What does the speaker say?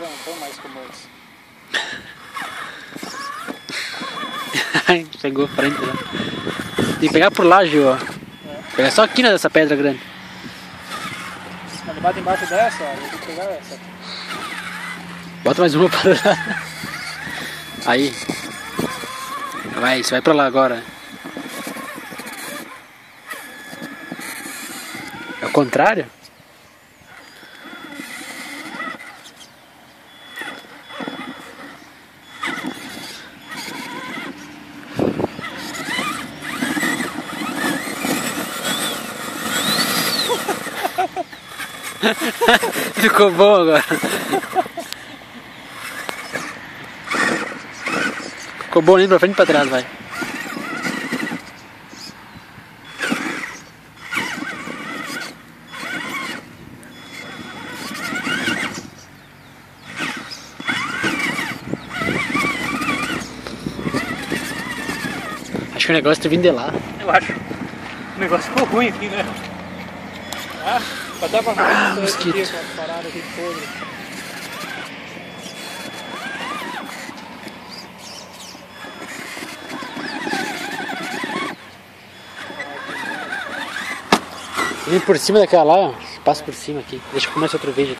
já não estão mais como antes. Pegou frente lá. Tem que pegar por lá, Gil, ó. Pegar só aqui nessa pedra grande. Ele bate embaixo dessa, ó. Eu vou pegar essa. Bota mais uma para lá. Aí. Vai, você vai pra lá agora. É o contrário? Ficou bom agora. Ficou bom indo pra frente e pra trás, vai. Acho que o negócio tá vindo de lá. Eu acho. O negócio ficou ruim aqui, né? Ah, até pra falar que mosquito. aqui, essa parada aqui podre. Vem por cima daquela lá, ó. Passa por cima aqui. Deixa eu começar outro vídeo.